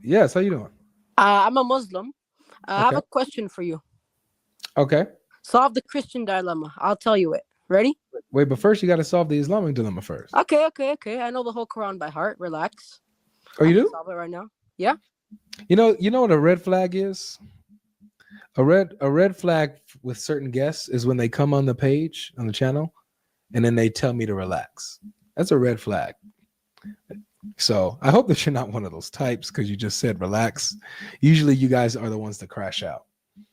Yes, how you doing? I'm a Muslim. I have Okay. a question for you. Okay. Solve the Christian dilemma. I'll tell you it. Ready? Wait, but first you got to solve the Islamic dilemma first. Okay. I know the whole Quran by heart. Relax. Oh, I you can do? solve it right now. Yeah. You know what a red flag is? A red flag with certain guests is when they come on the page on the channel and then they tell me to relax. That's a red flag. So I hope that you're not one of those types because you just said relax. Usually you guys are the ones that crash out.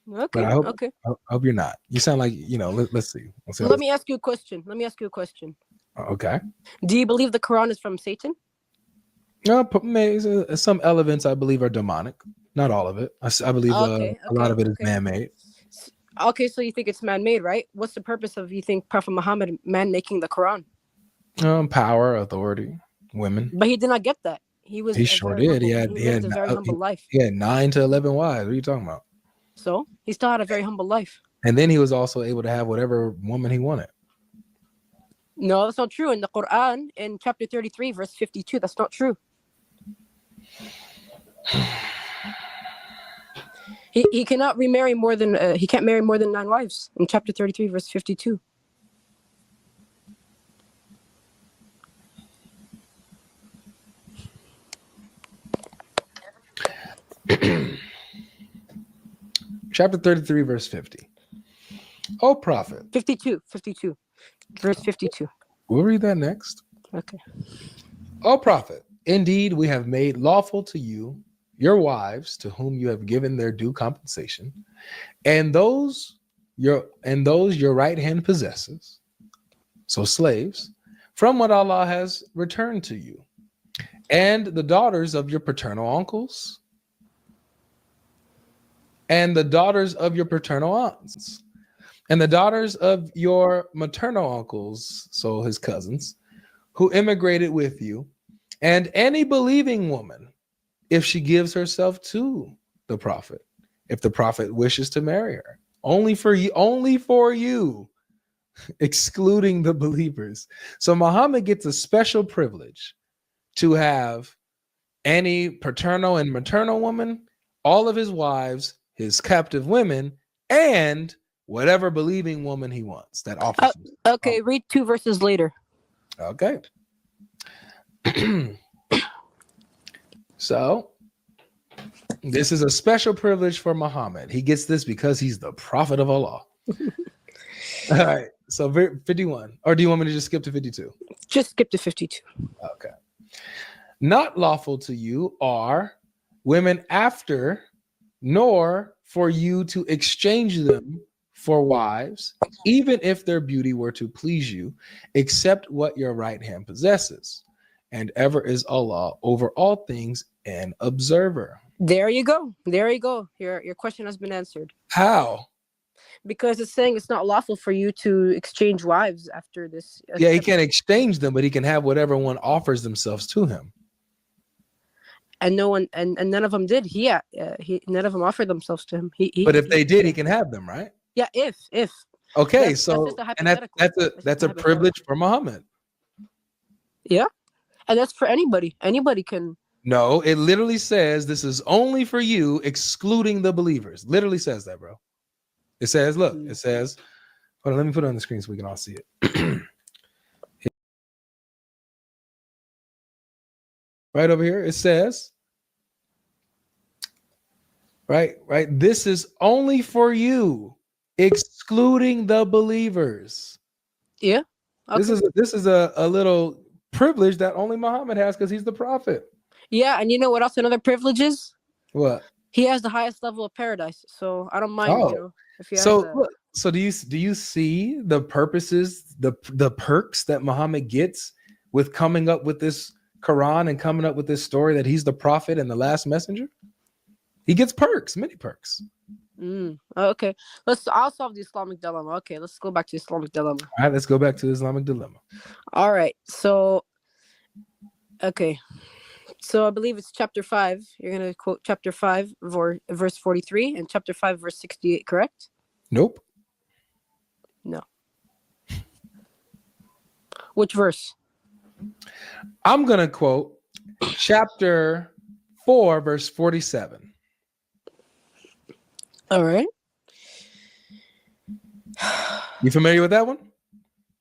But Okay. I hope Okay. I hope you're not. You sound like, let's see. Let's see how Let this- me ask you a question. Okay. Do you believe the Quran is from Satan? No, some elements I believe are demonic. Not all of it. I believe Okay. a lot Okay. of it is Okay. man-made. Okay. So you think it's man-made, right? What's the purpose of you think Prophet Muhammad man-making the Quran? Power, authority, women. But he did not get that. He was He a sure very did. humble. He lived a very humble life. He had 9 to 11 wives. What are you talking about? So he still had a very humble life. And then he was also able to have whatever woman he wanted. No, that's not true. In the Quran, in chapter 33, verse 52, that's not true. He cannot remarry more than he can't marry more than 9 wives in chapter 33, verse 52. Chapter 33, verse 50. Oh, prophet. 52, verse 52. We'll read that next. Okay. O prophet, indeed we have made lawful to you your wives to whom you have given their due compensation, and those your right hand possesses, so slaves, from what Allah has returned to you, and the daughters of your paternal uncles, and the daughters of your paternal aunts, and the daughters of your maternal uncles, so his cousins, who immigrated with you, and any believing woman, if she gives herself to the prophet, if the prophet wishes to marry her, only for you, excluding the believers. So Muhammad gets a special privilege to have any paternal and maternal woman, all of his wives, his captive women, and whatever believing woman he wants that offers. Okay, read 2 verses later. Okay. So this is a special privilege for Muhammad. He gets this because he's the prophet of Allah. All right. So 51. Or do you want me to just skip to 52? Just skip to 52. Okay. Not lawful to you are women after, nor for you to exchange them for wives, even if their beauty were to please you, except what your right hand possesses. And ever is Allah over all things an observer. There you go. Your question has been answered. How? Because it's saying it's not lawful for you to exchange wives after this. Yeah, he can't exchange them, but he can have whatever one offers themselves to him. And no one, and none of them did. None of them offered themselves to him. But if they did, he can have them, right? Yeah, if. Okay, that's just a and hypothetical. that's a privilege for Muhammad. Yeah, and that's for anybody. Anybody can. No, it literally says this is only for you, excluding the believers. Literally says that, bro. It says, look, it says, hold on, let me put it on the screen so we can all see it. Right over here, it says, right, this is only for you, excluding the believers. Yeah. Okay. This is a little privilege that only Muhammad has because he's the prophet. Yeah, and you know what else another privilege is? What? He has the highest level of paradise, so I don't mind. If he has So do you see the purposes, the perks that Muhammad gets with coming up with this Quran and coming up with this story that he's the prophet and the last messenger? He gets perks, many perks. Okay, I'll solve the Islamic dilemma. Okay, let's go back to the Islamic dilemma. All right, let's go back to the Islamic dilemma. All right, so I believe it's chapter 5. You're gonna quote chapter 5, verse 43, and chapter 5, verse 68. Correct? Nope. No. Which verse? I'm gonna quote chapter 4, verse 47. All right. You familiar with that one?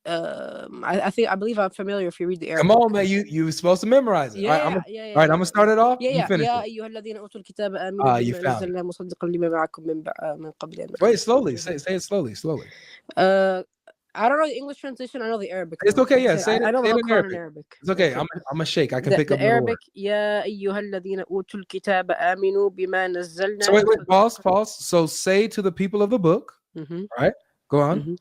I believe I'm familiar if you read the Arabic. Come on, man. You supposed to memorize it. All right, I'm gonna start it off. You finish يا it. أيها الذين أوتوا الكتاب آمنوا You بما found نزلنا مصدقا لما معكم من قبل أن Wait, slowly. Say it slowly. I don't know the English translation. I know the Arabic. It's okay. Yeah, say it. I know the Say whole it in Quran Arabic. in Arabic. It's okay. I'm a shake. I can pick up the Arabic. يا أيها الذين أوتوا الكتاب آمنوا بما نزلنا. So wait. Pause. So say to the people of the book. Mm-hmm. All right. Go on.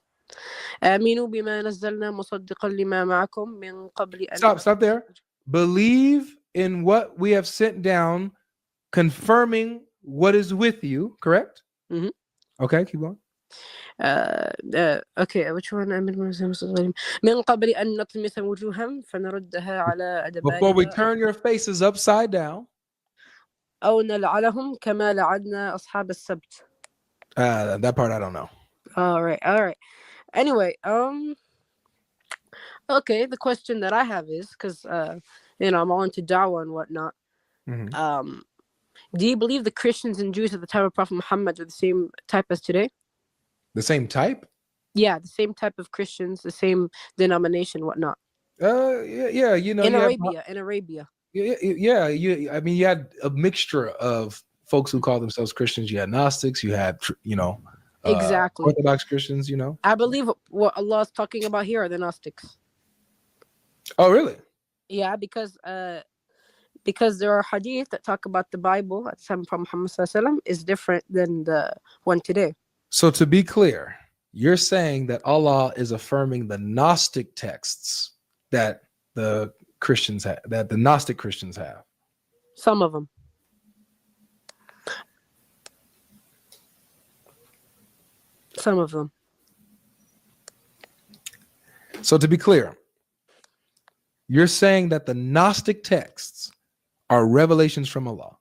آمنوا بما نزلنا مصدقا لما معكم من قبل أن. Stop there. Believe in what we have sent down, confirming what is with you. Correct. Mm-hmm. Okay. Keep going. Okay, which one? من قبل أن نطمس وجوها فنردها على أدبارها. Before we turn your faces upside down. أو نلعنهم كما لعنا أصحاب السبت. That part I don't know. All right. Anyway, okay. The question that I have is because I'm all into da'wah and whatnot. Mm-hmm. Do you believe the Christians and Jews at the time of Prophet Muhammad are the same type as today? The same type? Yeah, the same type of Christians, the same denomination, whatnot. Yeah. In Arabia. Yeah. You had a mixture of folks who call themselves Christians. You had Gnostics. You had, exactly Orthodox Christians. I believe what Allah is talking about here are the Gnostics. Oh, really? Yeah, because there are hadith that talk about the Bible at the time from Muhammad ﷺ is different than the one today. So to be clear, you're saying that Allah is affirming the Gnostic texts that the Christians have, that the Gnostic Christians have. Some of them. So to be clear, you're saying that the Gnostic texts are revelations from Allah.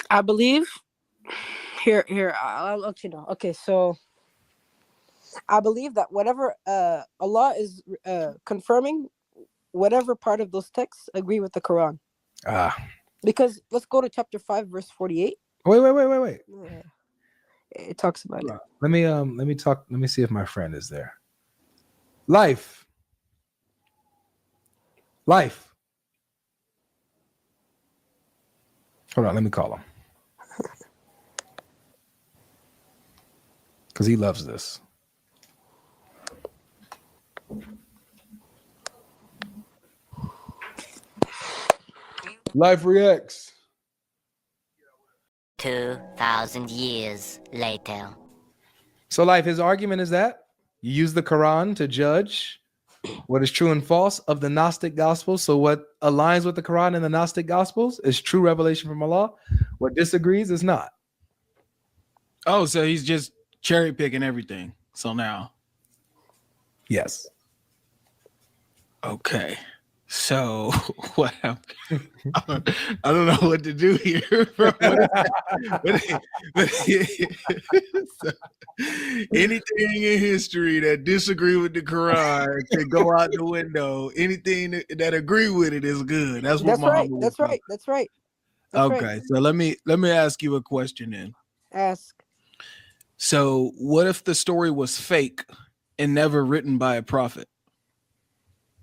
I believe here I'll let you know. Okay, so I believe that whatever Allah is confirming, whatever part of those texts agree with the Quran. Because let's go to chapter 5 verse 48. Wait. It talks about it. Let me see if my friend is there. Life. Hold on, let me call him. Because he loves this. Life reacts. 2,000 years later. So Life, his argument is that you use the Quran to judge what is true and false of the Gnostic Gospels. So what aligns with the Quran and the Gnostic Gospels is true revelation from Allah. What disagrees is not. Oh, so he's just cherry picking everything. So now. Yes. Okay. So what happened? I don't know what to do here. Bro. So, anything in history that disagree with the Quran can go out the window. Anything that agree with it is good. That's right. That's right. Okay, so let me ask you a question then. Ask. So what if the story was fake and never written by a prophet?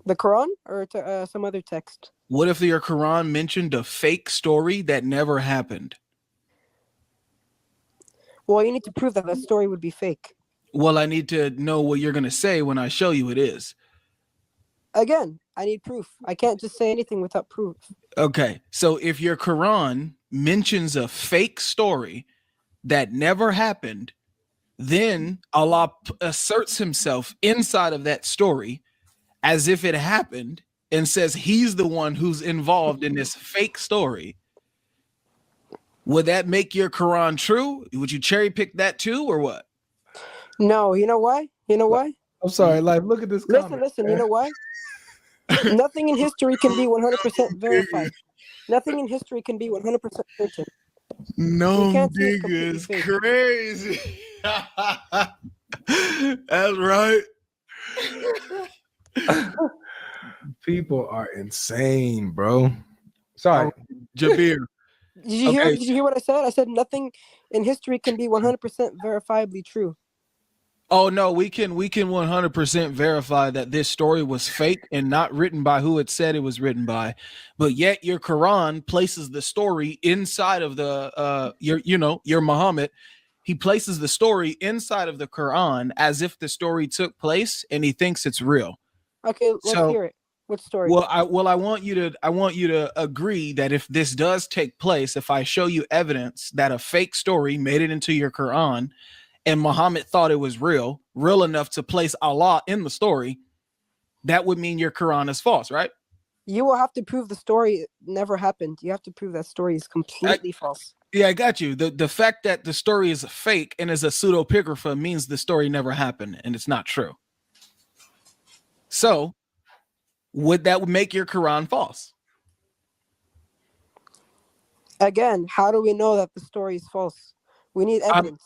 The Quran or some other text? What if your Quran mentioned a fake story that never happened? Well, you need to prove that story would be fake. Well, I need to know what you're going to say when I show you it is. Again, I need proof. I can't just say anything without proof. Okay, so if your Quran mentions a fake story that never happened, then Allah asserts himself inside of that story as if it happened and says he's the one who's involved in this fake story. Would that make your Quran true? Would you cherry pick that too or what? No, you know why? I'm sorry, Life. Look at this comment. Listen, you know why? Nothing in history can be 100% verified. Nothing in history can be 100% certain. No, nigga, it's crazy. That's right. People are insane, bro. Sorry. Jabir. Did you hear? Okay. Did you hear what I said? I said nothing in history can be 100% verifiably true. Oh no, we can 100% verify that this story was fake and not written by who it said it was written by. But yet your Quran places the story inside of the your Muhammad. He places the story inside of the Quran as if the story took place and he thinks it's real. Okay, let's So- hear it. What story? Well, I want you to agree that if this does take place, if I show you evidence that a fake story made it into your Quran and Muhammad thought it was real enough to place Allah in the story, that would mean your Quran is false, right? You will have to prove the story never happened. You have to prove that story is completely false. Yeah, I got you. The fact that the story is fake and is a pseudepigrapha means the story never happened and it's not true. So, would that make your Quran false? Again, how do we know that the story is false? We need evidence.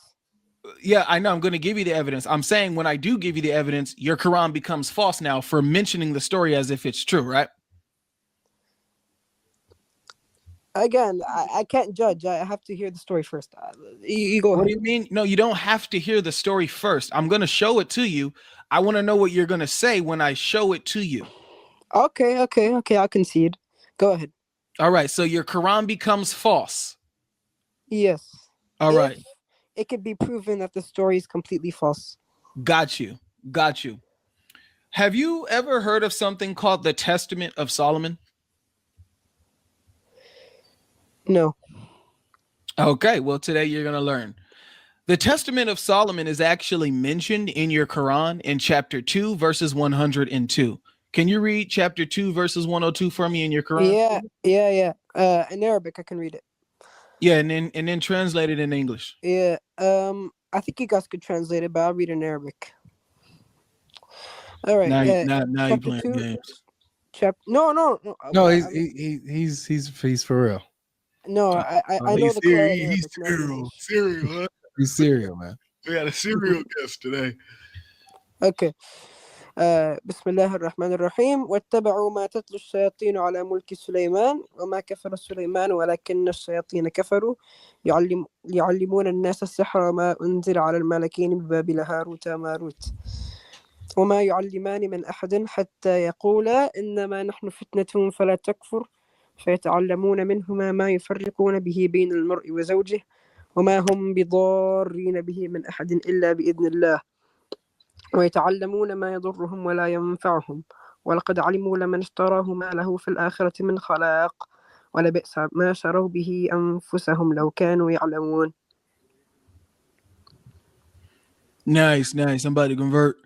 Yeah, I know. I'm going to give you the evidence. I'm saying when I do give you the evidence, your Quran becomes false now for mentioning the story as if it's true, right? Again, I can't judge. I have to hear the story first. You go What ahead. do you mean? No, you don't have to hear the story first. I'm going to show it to you. I want to know what you're going to say when I show it to you. Okay. I'll concede. Go ahead. All right. So your Quran becomes false. Yes. All right. If it could be proven that the story is completely false. Got you. Have you ever heard of something called the Testament of Solomon? No. Okay. Well, today you're going to learn. The Testament of Solomon is actually mentioned in your Quran in chapter 2, verses 102. Can you read chapter 2, verses 102 for me in your Quran? Yeah. In Arabic, I can read it. Yeah, and then translate it in English. Yeah. I think you guys could translate it, but I'll read it in Arabic. All right. Now you chapter playing 2, games. No. No, he's for real. No, I know the Quran in Arabic, not in English. Cereal. He's serial, man. We got a cereal guest today. اوكي بسم الله الرحمن الرحيم واتبعوا ما تتلو الشياطين على ملك سليمان وما كفر سليمان ولكن الشياطين كفروا يعلمون الناس السحر وما أنزل على الملكين ببابل هاروت وماروت وما يعلمان من أحد حتى يقولا إنما نحن فتنة فلا تكفر فيتعلمون منهما ما يفرقون به بين المرء وزوجه وما هم بضارين به من أحد إلا بإذن الله ويتعلمون ما يضرهم ولا ينفعهم ولقد علموا لمن اشتراه ما له في الآخرة من خلاق ولبئس ما شروا به أنفسهم لو كانوا يعلمون. Nice. I'm about to convert.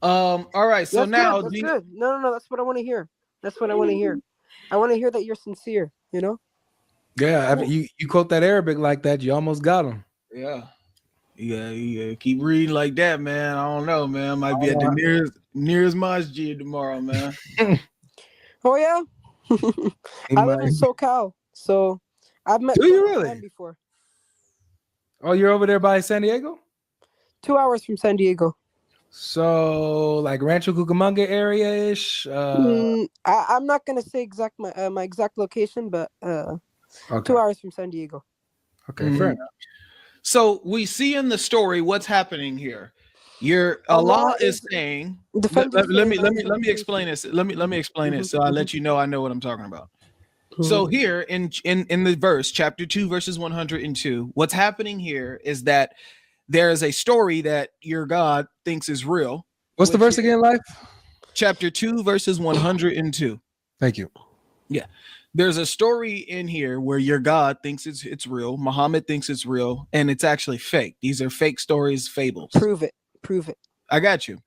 All right. So that's now good. That's good. No. That's what I want to hear. I want to hear that you're sincere. You know. Yeah, you quote that Arabic like that, you almost got him. Yeah. You keep reading like that, man. I don't know, man. Might be at the nearest masjid tomorrow, man. Oh yeah. I live in SoCal, so I've met. Do you really? Before. Oh, you're over there by San Diego? 2 hours from San Diego. So like Rancho Cucamonga area-ish? I'm not gonna say my exact location, but okay. 2 hours from San Diego. Okay, fair enough. So we see in the story what's happening here. Allah is saying. Let me explain this. Let me explain it. So I let you know I know what I'm talking about. So here in the verse, chapter 2, verses 102, what's happening here is that there is a story that your God thinks is real. What's the verse again, Life? Chapter 2, verses 102. Thank you. Yeah. There's a story in here where your God thinks it's real. Muhammad thinks it's real, and it's actually fake. These are fake stories, fables. Prove it. I got you.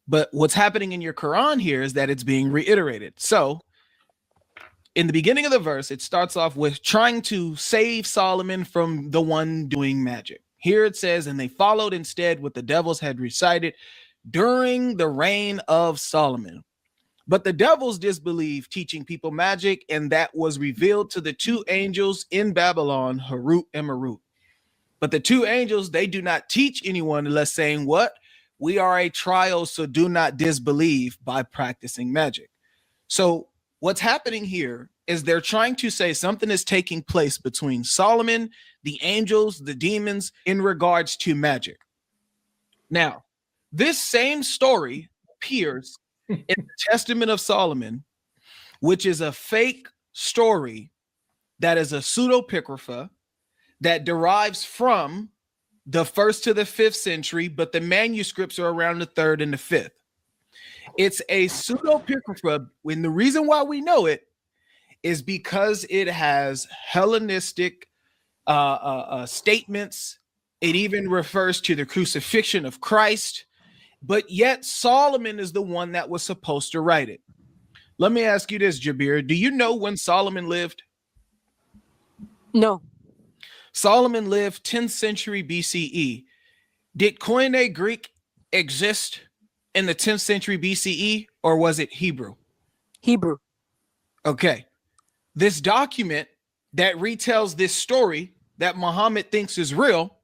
But what's happening in your Quran here is that it's being reiterated. So in the beginning of the verse, it starts off with trying to save Solomon from the one doing magic. Here it says, and they followed instead what the devils had recited during the reign of Solomon. But the devils disbelieved teaching people magic, and that was revealed to the two angels in Babylon, Harut and Marut. But the two angels, they do not teach anyone unless saying what? We are a trial, so do not disbelieve by practicing magic. So what's happening here is they're trying to say something is taking place between Solomon, the angels, the demons in regards to magic. Now, this same story appears in the Testament of Solomon, which is a fake story that is a pseudepigrapha that derives from the 1st to the 5th century, but the manuscripts are around the 3rd and the 5th. It's a pseudepigrapha, when the reason why we know it is because it has Hellenistic statements. It even refers to the crucifixion of Christ, but yet Solomon is the one that was supposed to write it. Let me ask you this, Jabir. Do you know when Solomon lived? No. Solomon lived 10th century BCE. Did Koine Greek exist in the 10th century BCE, or was it Hebrew? Hebrew. Okay. This document that retells this story that Muhammad thinks is real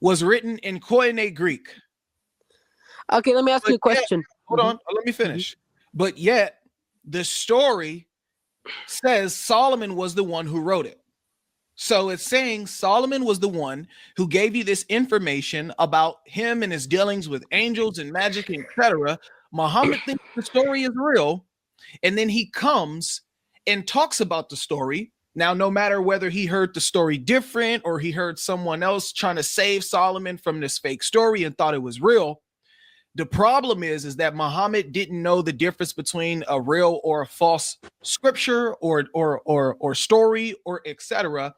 was written in Koine Greek. Okay, let me ask you a question. Hold on, let me finish. But yet, the story says Solomon was the one who wrote it. So it's saying Solomon was the one who gave you this information about him and his dealings with angels and magic, etc. Muhammad thinks the story is real, and then he comes and talks about the story. Now, no matter whether he heard the story different or he heard someone else trying to save Solomon from this fake story and thought it was real, the problem is that Muhammad didn't know the difference between a real or a false scripture or story or etc.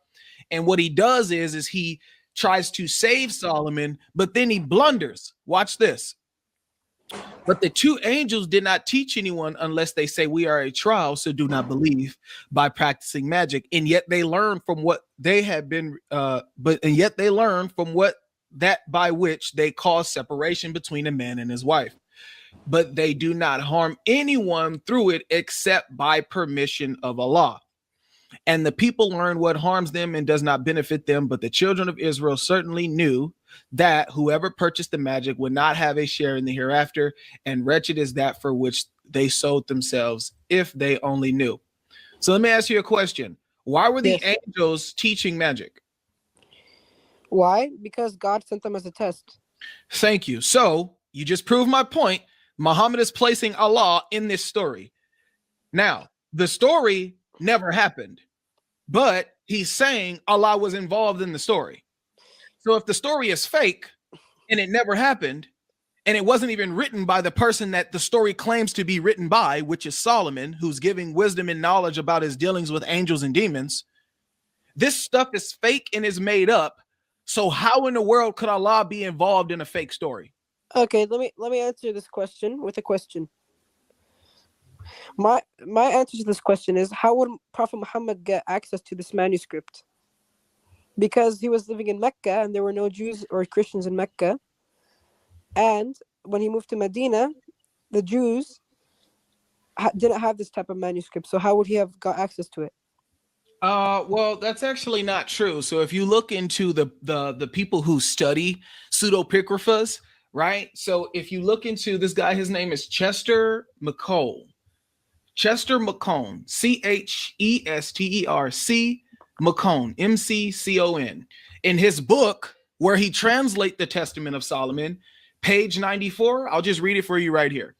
And what he does is he tries to save Solomon, but then he blunders. Watch this. But the two angels did not teach anyone unless they say we are a trial, so do not believe by practicing magic. And yet they learn from what they have been, and yet they learn from what that by which they cause separation between a man and his wife. But they do not harm anyone through it except by permission of Allah. And the people learn what harms them and does not benefit them. But the children of Israel certainly knew that whoever purchased the magic would not have a share in the hereafter, and wretched is that for which they sold themselves, if they only knew. So let me ask you a question. Why were the angels teaching magic? Why? Because God sent them as a test. Thank you. So you just proved my point. Muhammad is placing Allah in this story. Now, the story never happened, but he's saying Allah was involved in the story. So if the story is fake and it never happened, and it wasn't even written by the person that the story claims to be written by, which is Solomon, who's giving wisdom and knowledge about his dealings with angels and demons, this stuff is fake and is made up. So how in the world could Allah be involved in a fake story? Okay, let me answer this question with a question. My answer to this question is, how would Prophet Muhammad get access to this manuscript? Because he was living in Mecca and there were no Jews or Christians in Mecca. And when he moved to Medina, the Jews didn't have this type of manuscript. So how would he have got access to it? Well, that's actually not true. So if you look into the people who study pseudepigraphas, right? So if you look into this guy, his name is Chester McCone. Chester McCone, Chester McCone, McCon. In his book, where he translates the Testament of Solomon, page 94, I'll just read it for you right here.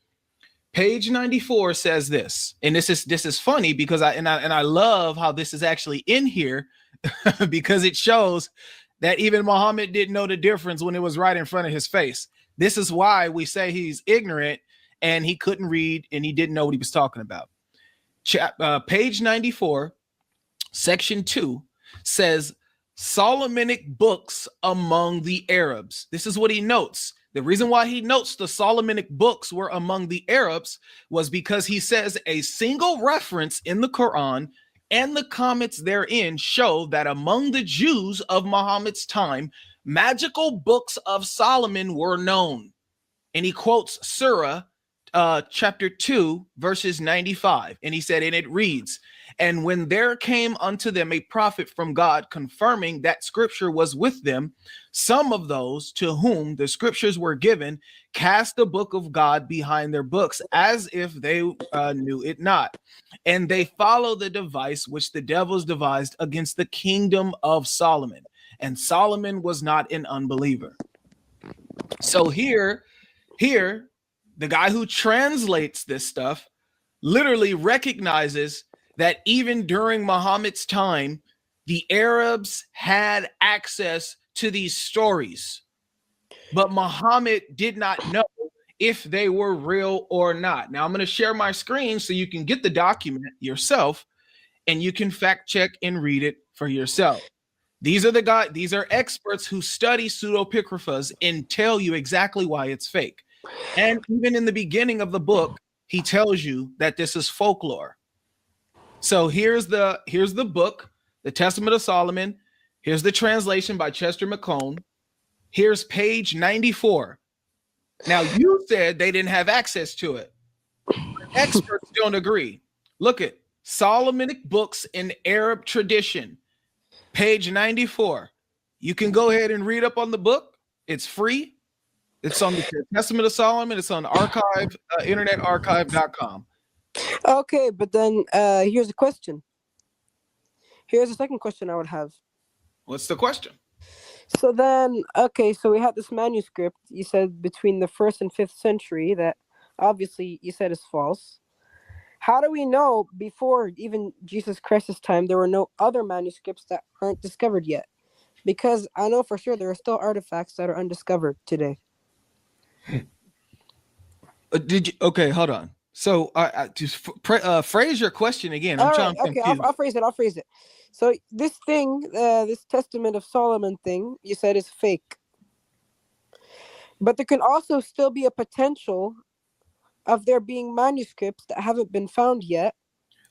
Page 94 says this, and this is funny because I love how this is actually in here because it shows that even Muhammad didn't know the difference when it was right in front of his face. This is why we say he's ignorant and he couldn't read and he didn't know what he was talking about. Page 94, section 2 says Solomonic books among the Arabs. This is what he notes. The reason why he notes the Solomonic books were among the Arabs was because he says a single reference in the Quran and the comments therein show that among the Jews of Muhammad's time, magical books of Solomon were known. And he quotes Surah chapter 2, verses 95. And he said, and it reads, and when there came unto them a prophet from God, confirming that scripture was with them, some of those to whom the scriptures were given cast the book of God behind their books, as if they knew it not. And they follow the device which the devils devised against the kingdom of Solomon. And Solomon was not an unbeliever. So here, the guy who translates this stuff literally recognizes that even during Muhammad's time, the Arabs had access to these stories, but Muhammad did not know if they were real or not. Now I'm going to share my screen so you can get the document yourself and you can fact check and read it for yourself. These are experts who study pseudepigraphas and tell you exactly why it's fake. And even in the beginning of the book, he tells you that this is folklore. So here's the book, the Testament of Solomon. Here's the translation by Chester McCone. Here's page 94. Now, you said they didn't have access to it. Experts don't agree. Look at Solomonic books in Arab tradition, page 94. You can go ahead and read up on the book. It's free. It's on the Testament of Solomon. It's on internetarchive.com. Okay, but then here's a question. Here's a second question I would have. What's the question? So then, okay, so we had this manuscript, you said between the 1st and 5th century, that obviously you said is false. How do we know before even Jesus Christ's time there were no other manuscripts that aren't discovered yet? Because I know for sure there are still artifacts that are undiscovered today. Okay, hold on. So I just phrase your question again. I'm trying to okay, confuse. I'll phrase it. So this thing, this Testament of Solomon thing, you said is fake. But there can also still be a potential of there being manuscripts that haven't been found yet.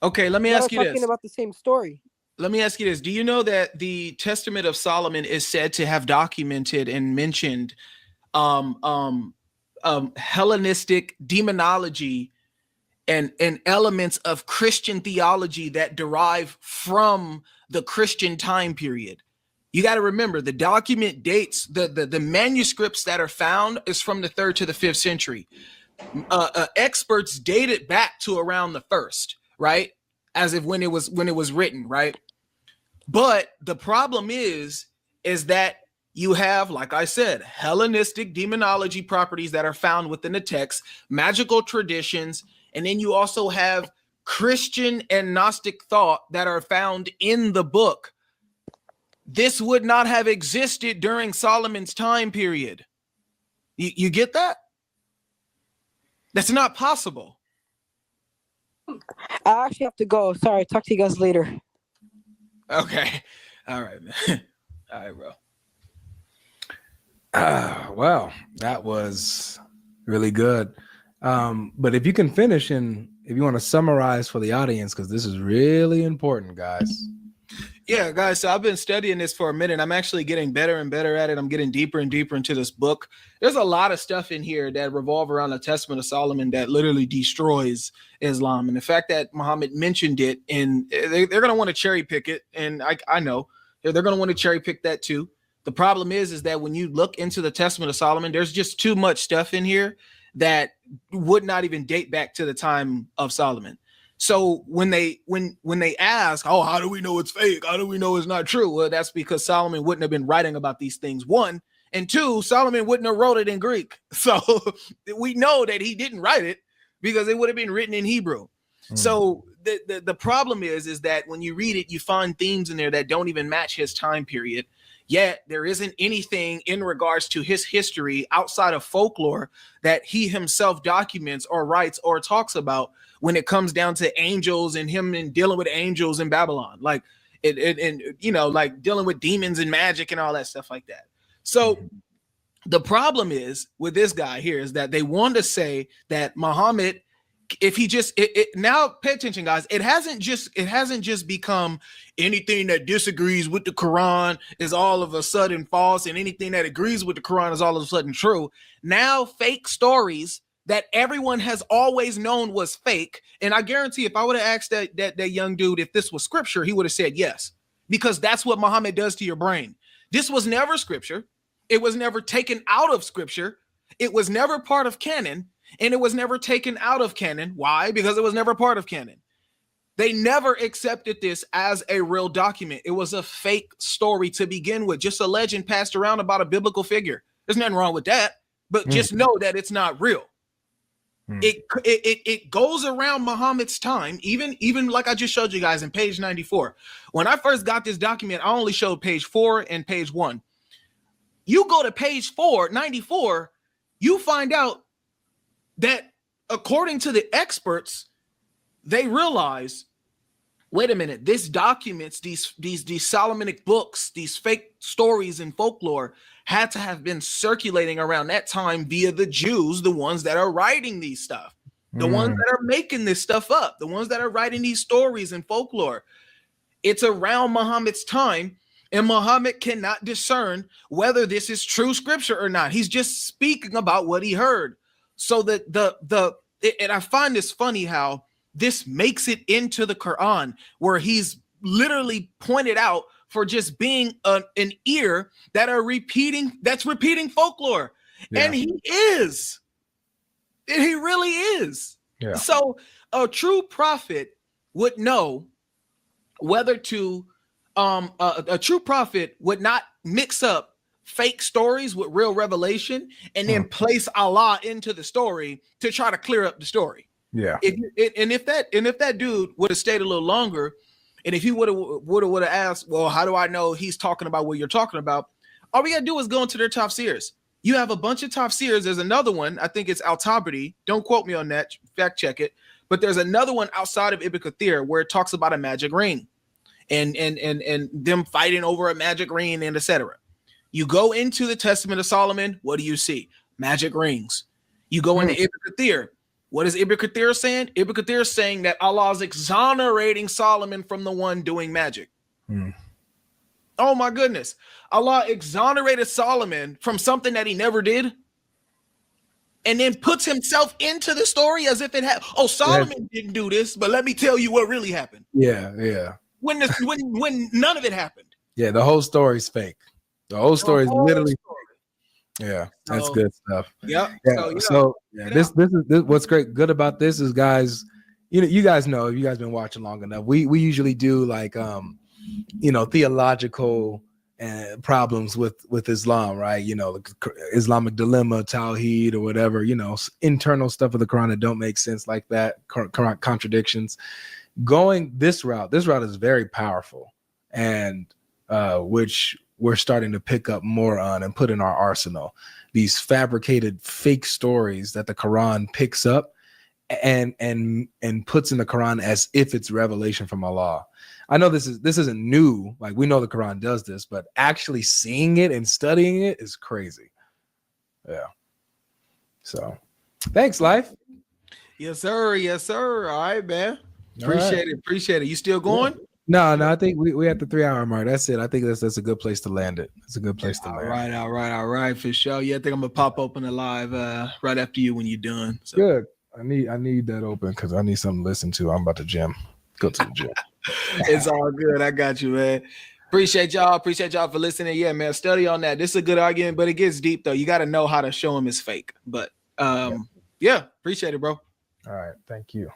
Okay, let me ask you this. Talking about the same story. Let me ask you this. Do you know that the Testament of Solomon is said to have documented and mentioned Hellenistic demonology and elements of Christian theology that derive from the Christian time period? You got to remember the document dates, the manuscripts that are found is from the 3rd to the 5th century. Experts date it back to around the 1st, right? As if when it was written, right? But the problem is that you have, like I said, Hellenistic demonology properties that are found within the text, magical traditions, and then you also have Christian and Gnostic thought that are found in the book. This would not have existed during Solomon's time period. You get that? That's not possible. I actually have to go. Sorry, talk to you guys later. Okay. All right, man. All right, bro. Well, that was really good. But if you can finish and if you want to summarize for the audience, because this is really important, guys. Yeah, guys. So I've been studying this for a minute. I'm actually getting better and better at it. I'm getting deeper and deeper into this book. There's a lot of stuff in here that revolve around the Testament of Solomon that literally destroys Islam. And the fact that Muhammad mentioned it, and they're going to want to cherry pick it. And I know they're going to want to cherry pick that too. The problem is that when you look into the Testament of Solomon, there's just too much stuff in here that would not even date back to the time of Solomon. So when they ask, oh, how do we know it's fake? How do we know it's not true? Well, that's because Solomon wouldn't have been writing about these things. 1, and 2, Solomon wouldn't have wrote it in Greek. So we know that he didn't write it because it would have been written in Hebrew. So the problem is that when you read it, you find themes in there that don't even match his time period. Yet there isn't anything in regards to his history outside of folklore that he himself documents or writes or talks about when it comes down to angels and him and dealing with angels in Babylon, like like dealing with demons and magic and all that stuff like that. So the problem is with this guy here is that they want to say that Muhammad, if he just now pay attention, guys, it hasn't just become anything that disagrees with the Quran is all of a sudden false, and anything that agrees with the Quran is all of a sudden true. Now fake stories that everyone has always known was fake. And I guarantee if I would have asked that young dude if this was scripture, he would have said yes, because that's what Muhammad does to your brain. This was never scripture. It was never taken out of scripture. It was never part of canon, and it was never taken out of canon. Why? Because it was never part of canon. They never accepted this as a real document. It was a fake story to begin with, just a legend passed around about a biblical figure. There's nothing wrong with that, but just know that it's not real. It goes around Muhammad's time, even like I just showed you guys in page 94. When I first got this document, I only showed page 4 and page 1. You go to page 94, you find out that according to the experts, they realize, wait a minute, this documents, these Solomonic books, these fake stories and folklore had to have been circulating around that time via the Jews, the ones that are writing these stuff, the ones that are making this stuff up, the ones that are writing these stories and folklore. It's around Muhammad's time, and Muhammad cannot discern whether this is true scripture or not. He's just speaking about what he heard. So that and I find this funny how this makes it into the Quran, where he's literally pointed out for just being an ear that's repeating folklore. Yeah. And he is. And he really is. Yeah. So a true prophet would know whether to a true prophet would not mix up fake stories with real revelation and then place Allah into the story to try to clear up the story. Yeah. If that dude would have stayed a little longer, and if he would have asked, well, how do I know he's talking about what you're talking about? All we gotta do is go into their tafsirs. You have a bunch of tafsirs. There's another one, I think it's Al-Tabari. Don't quote me on that, fact check it. But there's another one outside of Ibn Kathir where it talks about a magic ring and them fighting over a magic ring and etc. You go into the Testament of Solomon, what do you see? Magic rings. You go into Ibn Kathir. What is Ibn Kathir saying? Ibn Kathir is saying that Allah is exonerating Solomon from the one doing magic. Oh my goodness. Allah exonerated Solomon from something that he never did, and then puts himself into the story as if it had. Oh, Solomon didn't do this, but let me tell you what really happened. Yeah. When none of it happened. Yeah, the whole story's fake. The whole story is literally. Yeah, that's good stuff. Yep. Yeah. This is what's good about this is, guys, you guys know, if you guys been watching long enough, we usually do like theological problems with Islam, right? Islamic dilemma, Tawheed, or whatever, internal stuff of the Quran that don't make sense, like that, contradictions. Going this route is very powerful, and which we're starting to pick up more on and put in our arsenal. These fabricated fake stories that the Quran picks up and puts in the Quran as if it's revelation from Allah. I know this isn't new. Like, we know the Quran does this, but actually seeing it and studying it is crazy. Yeah. So thanks, Life. Yes, sir. All right, man. Appreciate it. You still going? Yeah. No, I think we at the 3-hour mark. That's it. I think that's a good place to land it. It's a good place to land. All right, for sure. Yeah, I think I'm gonna pop open the live right after you when you're done. So. Good. I need that open because I need something to listen to. I'm about to go to the gym. It's all good. I got you, man. Appreciate y'all for listening. Yeah, man, study on that. This is a good argument, but it gets deep though. You got to know how to show them it's fake. But yeah, appreciate it, bro. All right, thank you.